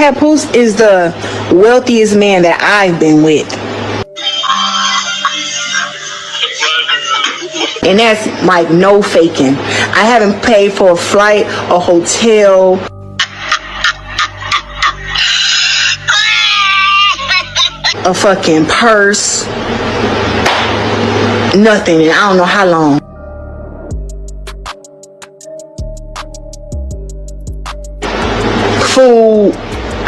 Papoose is the wealthiest man that I've been with. And that's like no faking. I haven't paid for a flight, a hotel, a fucking purse, nothing, and I don't know how long. Food,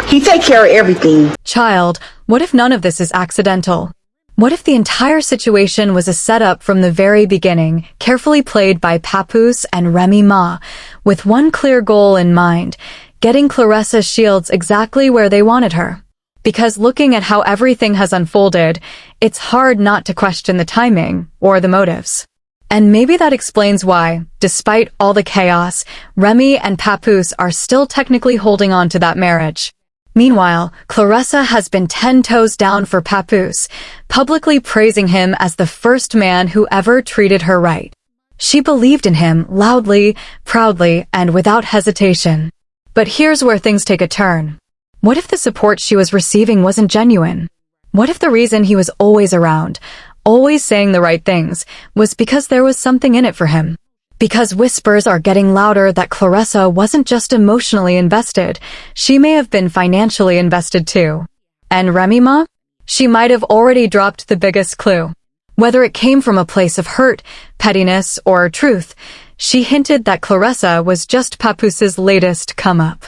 he take care of everything. Child, what if none of this is accidental? What if the entire situation was a setup from the very beginning, carefully played by Papoose and Remy Ma, with one clear goal in mind, getting Claressa Shields exactly where they wanted her? Because looking at how everything has unfolded, it's hard not to question the timing or the motives. And maybe that explains why, despite all the chaos, Remy and Papoose are still technically holding on to that marriage. Meanwhile, Claressa has been 10 toes down for Papoose, publicly praising him as the first man who ever treated her right. She believed in him loudly, proudly, and without hesitation. But here's where things take a turn. What if the support she was receiving wasn't genuine? What if the reason he was always around, always saying the right things, was because there was something in it for him? Because whispers are getting louder that Claressa wasn't just emotionally invested, she may have been financially invested too. And Remy Ma? She might have already dropped the biggest clue. Whether it came from a place of hurt, pettiness, or truth, she hinted that Claressa was just Papoose's latest come-up.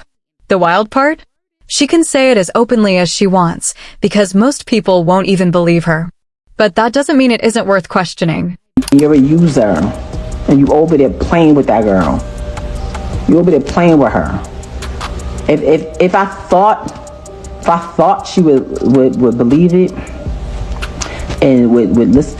The wild part? She can say it as openly as she wants, because most people won't even believe her. But that doesn't mean it isn't worth questioning. You're a user, and you over there playing with that girl. You over there playing with her. If I thought she would believe it and would listen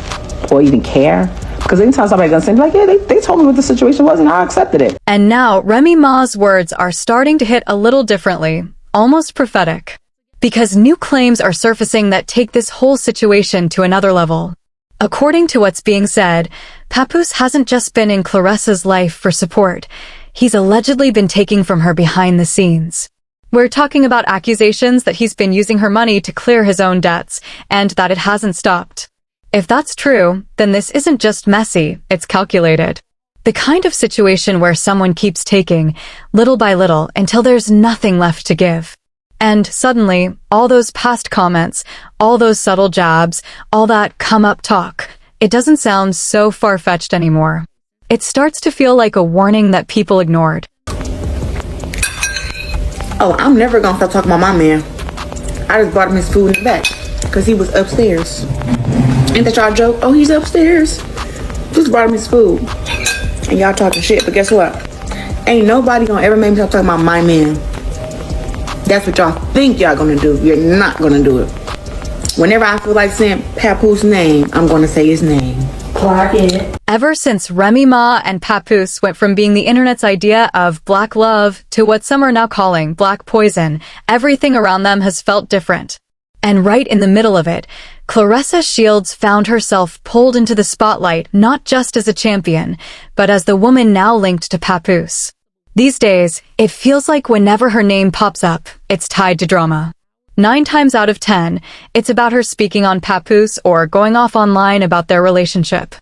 or even care, because anytime somebody's gonna say, like, yeah, they told me what the situation was and I accepted it. And now Remy Ma's words are starting to hit a little differently, almost prophetic. Because new claims are surfacing that take this whole situation to another level. According to what's being said, Papoose hasn't just been in Claressa's life for support. He's allegedly been taking from her behind the scenes. We're talking about accusations that he's been using her money to clear his own debts, and that it hasn't stopped. If that's true, then this isn't just messy, it's calculated. The kind of situation where someone keeps taking, little by little, until there's nothing left to give. And suddenly, all those past comments, all those subtle jabs, all that come-up talk, it doesn't sound so far-fetched anymore. It starts to feel like a warning that people ignored. Oh, I'm never gonna stop talking about my man. I just brought him his food in the back, because he was upstairs. Ain't that y'all joke? Oh, he's upstairs. Just brought him his food. And y'all talking shit, but guess what? Ain't nobody gonna ever make me stop talking about my man. That's what y'all think y'all gonna do. You're not gonna do it. Whenever I feel like saying Papoose's name, I'm gonna say his name. Clark it. Ever since Remy Ma and Papoose went from being the internet's idea of black love to what some are now calling black poison, everything around them has felt different. And right in the middle of it, Claressa Shields found herself pulled into the spotlight not just as a champion, but as the woman now linked to Papoose. These days, it feels like whenever her name pops up, it's tied to drama. 9 times out of 10, it's about her speaking on Papoose or going off online about their relationship.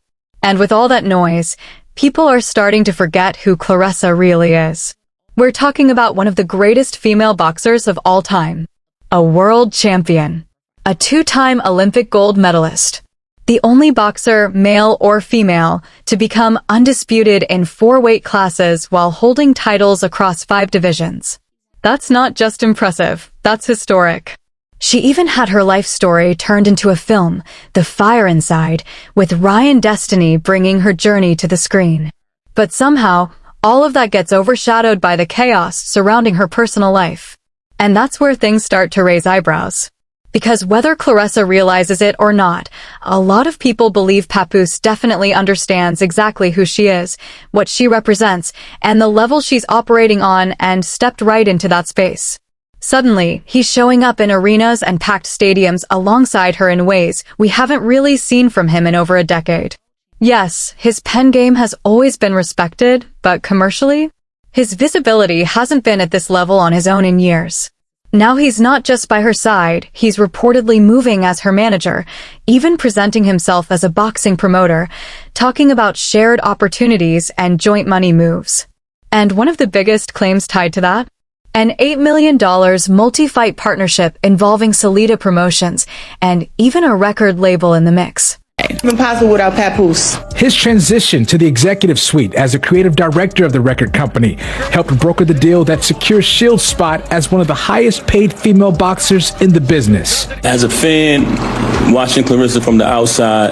And with all that noise, people are starting to forget who Claressa really is. We're talking about one of the greatest female boxers of all time. A world champion. A 2-time Olympic gold medalist. The only boxer, male or female, to become undisputed in 4 weight classes while holding titles across 5 divisions. That's not just impressive, that's historic. She even had her life story turned into a film, The Fire Inside, with Ryan Destiny bringing her journey to the screen. But somehow, all of that gets overshadowed by the chaos surrounding her personal life. And that's where things start to raise eyebrows. Because whether Claressa realizes it or not, a lot of people believe Papoose definitely understands exactly who she is, what she represents, and the level she's operating on, and stepped right into that space. Suddenly, he's showing up in arenas and packed stadiums alongside her in ways we haven't really seen from him in over a decade. Yes, his pen game has always been respected, but commercially, his visibility hasn't been at this level on his own in years. Now he's not just by her side, he's reportedly moving as her manager, even presenting himself as a boxing promoter, talking about shared opportunities and joint money moves. And one of the biggest claims tied to that? An $8 million multi-fight partnership involving Salida Promotions and even a record label in the mix. Impossible without Papoose. His transition to the executive suite as the creative director of the record company helped broker the deal that secures Shields' spot as one of the highest paid female boxers in the business. As a fan, watching Claressa from the outside,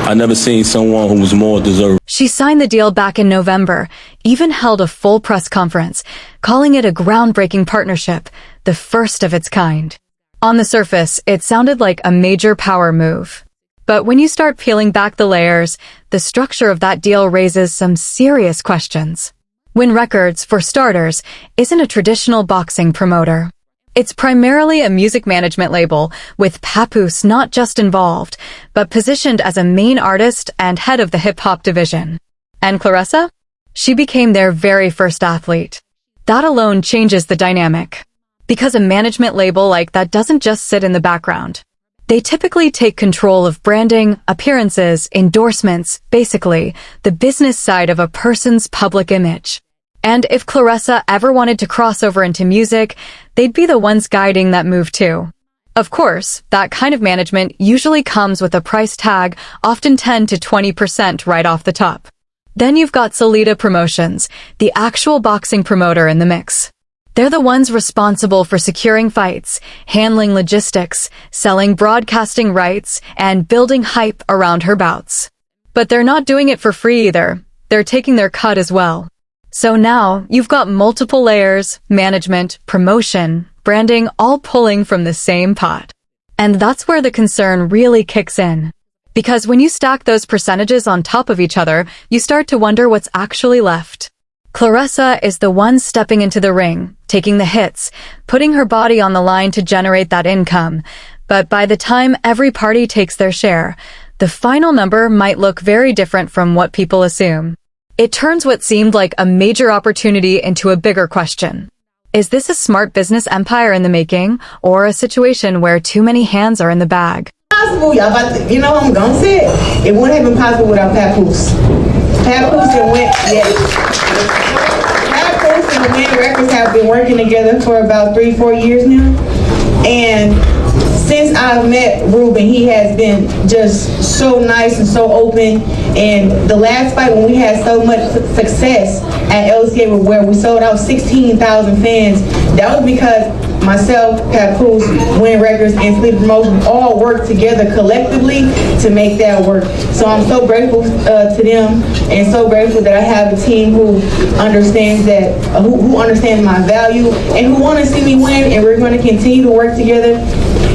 I never seen someone who was more deserving. She signed the deal back in November, even held a full press conference, calling it a groundbreaking partnership, the first of its kind. On the surface, it sounded like a major power move. But when you start peeling back the layers, the structure of that deal raises some serious questions. Win Records, for starters, isn't a traditional boxing promoter. It's primarily a music management label, with Papoose not just involved, but positioned as a main artist and head of the hip-hop division. And Claressa? She became their very first athlete. That alone changes the dynamic. Because a management label like that doesn't just sit in the background. They typically take control of branding, appearances, endorsements, basically, the business side of a person's public image. And if Claressa ever wanted to cross over into music, they'd be the ones guiding that move too. Of course, that kind of management usually comes with a price tag, often 10 to 20% right off the top. Then you've got Salida Promotions, the actual boxing promoter in the mix. They're the ones responsible for securing fights, handling logistics, selling broadcasting rights, and building hype around her bouts. But they're not doing it for free either. They're taking their cut as well. So now, you've got multiple layers, management, promotion, branding, all pulling from the same pot. And that's where the concern really kicks in. Because when you stack those percentages on top of each other, you start to wonder what's actually left. Claressa is the one stepping into the ring, taking the hits, putting her body on the line to generate that income. But by the time every party takes their share, the final number might look very different from what people assume. It turns what seemed like a major opportunity into a bigger question. Is this a smart business empire in the making, or a situation where too many hands are in the bag? Possible, y'all. But you know I'm gonna say it. It wouldn't have been possible without Papoose. Papoose and Win, Papoose and Win Records have been working together for about 3-4 years now, and since I've met Ruben, he has been just so nice and so open. And the last fight, when we had so much success at LCA, where we sold out 16,000 fans, that was because myself, Papoose, Win Records, and Sleep Promotion all worked together collectively to make that work. So I'm so grateful to them, and so grateful that I have a team who understands that, who understands my value, and who want to see me win. And we're going to continue to work together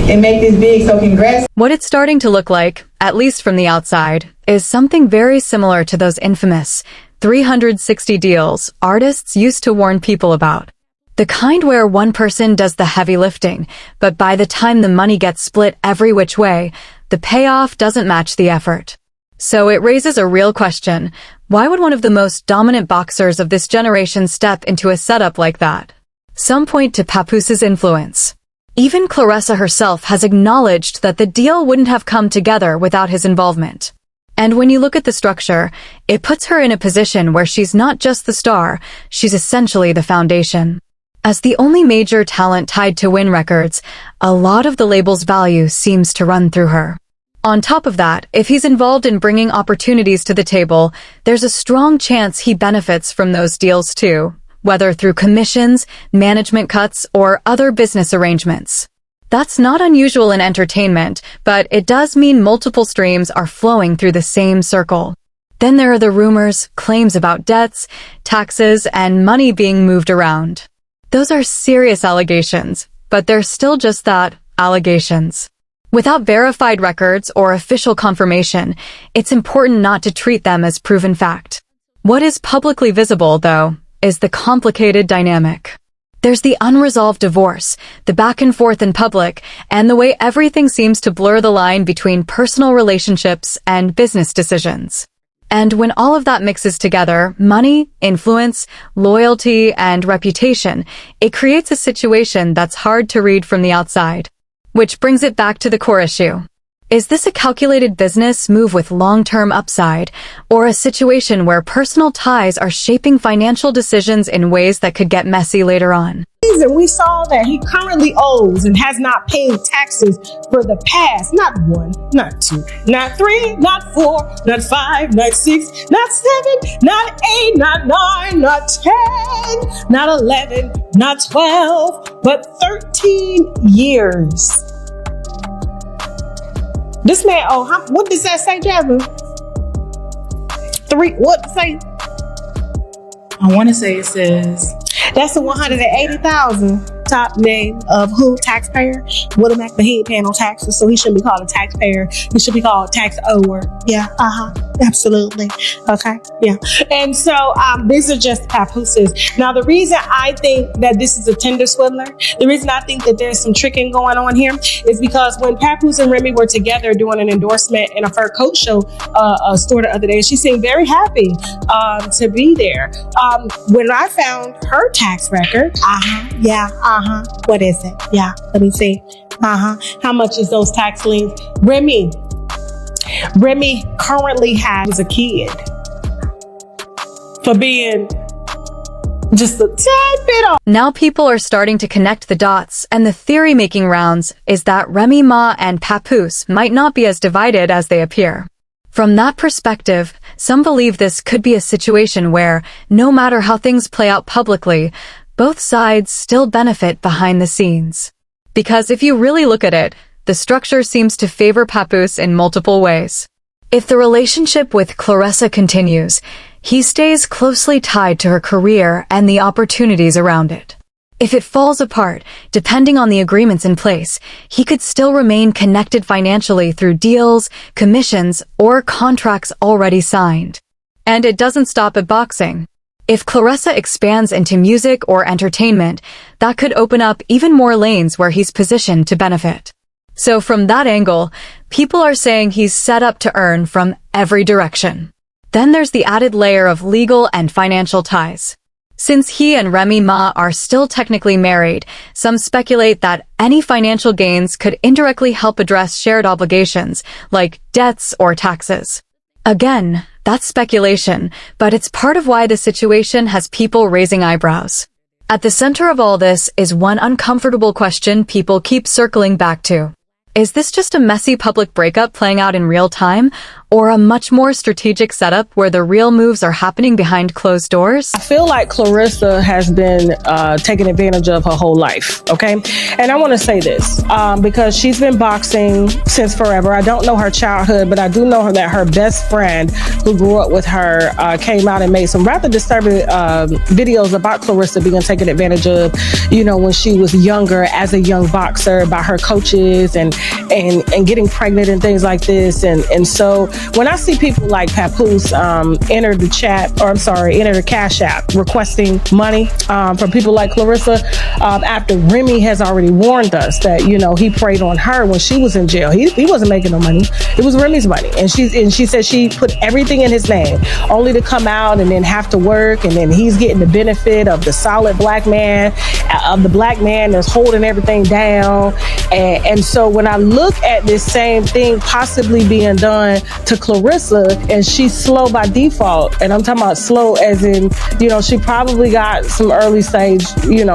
and make this big. So congrats. What it's starting to look like, at least from the outside, is something very similar to those infamous 360 deals artists used to warn people about. The kind where one person does the heavy lifting, but by the time the money gets split every which way, the payoff doesn't match the effort. So it raises a real question. Why would one of the most dominant boxers of this generation step into a setup like that? Some point to Papoose's influence. Even Claressa herself has acknowledged that the deal wouldn't have come together without his involvement. And when you look at the structure, it puts her in a position where she's not just the star, she's essentially the foundation. As the only major talent tied to Win Records, a lot of the label's value seems to run through her. On top of that, if he's involved in bringing opportunities to the table, there's a strong chance he benefits from those deals too, whether through commissions, management cuts, or other business arrangements. That's not unusual in entertainment, but it does mean multiple streams are flowing through the same circle. Then there are the rumors, claims about debts, taxes, and money being moved around. Those are serious allegations, but they're still just that, allegations. Without verified records or official confirmation, it's important not to treat them as proven fact. What is publicly visible, though, is the complicated dynamic. There's the unresolved divorce, the back and forth in public, and the way everything seems to blur the line between personal relationships and business decisions. And when all of that mixes together, money, influence, loyalty, and reputation, it creates a situation that's hard to read from the outside. Which brings it back to the core issue. Is this a calculated business move with long-term upside, or a situation where personal ties are shaping financial decisions in ways that could get messy later on? And we saw that he currently owes and has not paid taxes for the past, not 1, not 2, not 3, not 4, not 5, not 6, not 7, not 8, not 9, not 10, not 11, not 12, but 13 years. This man, what does that say, Jasmine? 3, what say? I want to say it says That's the 180,000 top name of who? Taxpayer? William Mack, but he ain't paying no taxes, so he shouldn't be called a taxpayer. He should be called a tax ower. Yeah, absolutely. Okay, yeah. And so these are just Papooses. Now, the reason I think that this is a Tinder swindler, the reason I think that there's some tricking going on here is because when Papoose and Remy were together doing an endorsement in a fur coat show store the other day, she seemed very happy to be there. When I found her tax record, what is it? Yeah, let me see. How much is those tax liens? Remy currently has a kid for being just a tad bit off. Now people are starting to connect the dots, and the theory making rounds is that Remy Ma and Papoose might not be as divided as they appear. From that perspective, some believe this could be a situation where, no matter how things play out publicly, both sides still benefit behind the scenes. Because if you really look at it, the structure seems to favor Papoose in multiple ways. If the relationship with Claressa continues, he stays closely tied to her career and the opportunities around it. If it falls apart, depending on the agreements in place, he could still remain connected financially through deals, commissions, or contracts already signed. And it doesn't stop at boxing. If Claressa expands into music or entertainment, that could open up even more lanes where he's positioned to benefit. So from that angle, people are saying he's set up to earn from every direction. Then there's the added layer of legal and financial ties. Since he and Remy Ma are still technically married, some speculate that any financial gains could indirectly help address shared obligations, like debts or taxes. Again, that's speculation, but it's part of why the situation has people raising eyebrows. At the center of all this is one uncomfortable question people keep circling back to. Is this just a messy public breakup playing out in real time, or a much more strategic setup where the real moves are happening behind closed doors? I feel like Claressa has been taken advantage of her whole life, okay? And I want to say this, because she's been boxing since forever. I don't know her childhood, but I do know that her best friend who grew up with her came out and made some rather disturbing videos about Claressa being taken advantage of, when she was younger as a young boxer by her coaches and getting pregnant and things like this. And so when I see people like Papoose enter the Cash App requesting money from people like Claressa, after Remy has already warned us that, he preyed on her when she was in jail. He wasn't making no money. It was Remy's money. And she said she put everything in his name only to come out and then have to work. And then he's getting the benefit of the solid black man, of the black man that's holding everything down. And so when I look at this same thing possibly being done to Claressa, and she's slow by default, and I'm talking about slow as in, she probably got some early stage,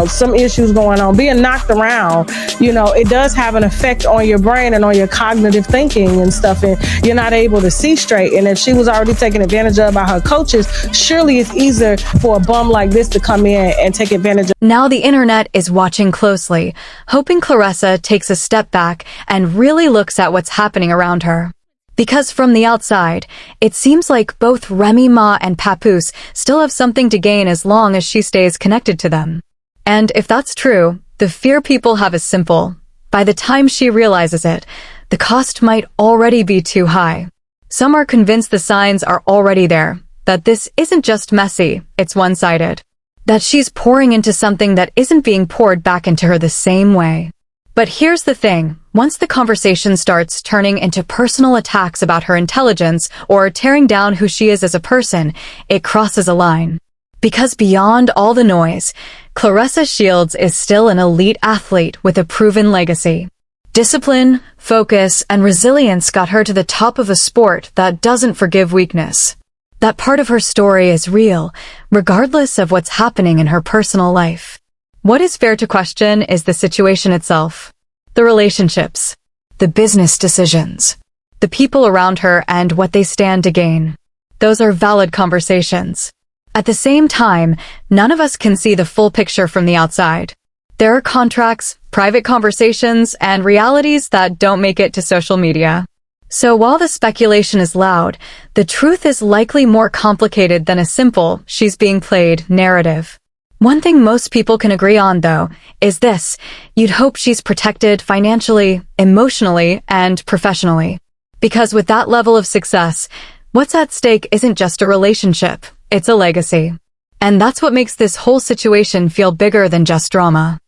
some issues going on, being knocked around, it does have an effect on your brain and on your cognitive thinking and stuff, and you're not able to see straight. And if she was already taken advantage of by her coaches, surely it's easier for a bum like this to come in and take advantage of. Now the internet is watching closely, hoping Claressa takes a step back and really looks at what's happening around her. Because from the outside, it seems like both Remy Ma and Papoose still have something to gain as long as she stays connected to them. And if that's true, the fear people have is simple. By the time she realizes it, the cost might already be too high. Some are convinced the signs are already there, that this isn't just messy, it's one-sided. That she's pouring into something that isn't being poured back into her the same way. But here's the thing, Once the conversation starts turning into personal attacks about her intelligence or tearing down who she is as a person, it crosses a line. Because beyond all the noise, Claressa Shields is still an elite athlete with a proven legacy. Discipline, focus, and resilience got her to the top of a sport that doesn't forgive weakness. That part of her story is real, regardless of what's happening in her personal life. What is fair to question is the situation itself, the relationships, the business decisions, the people around her and what they stand to gain. Those are valid conversations. At the same time, none of us can see the full picture from the outside. There are contracts, private conversations, and realities that don't make it to social media. So while the speculation is loud, the truth is likely more complicated than a simple "she's being played" narrative. One thing most people can agree on, though, is this: you'd hope she's protected financially, emotionally, and professionally. Because with that level of success, what's at stake isn't just a relationship, it's a legacy. And that's what makes this whole situation feel bigger than just drama.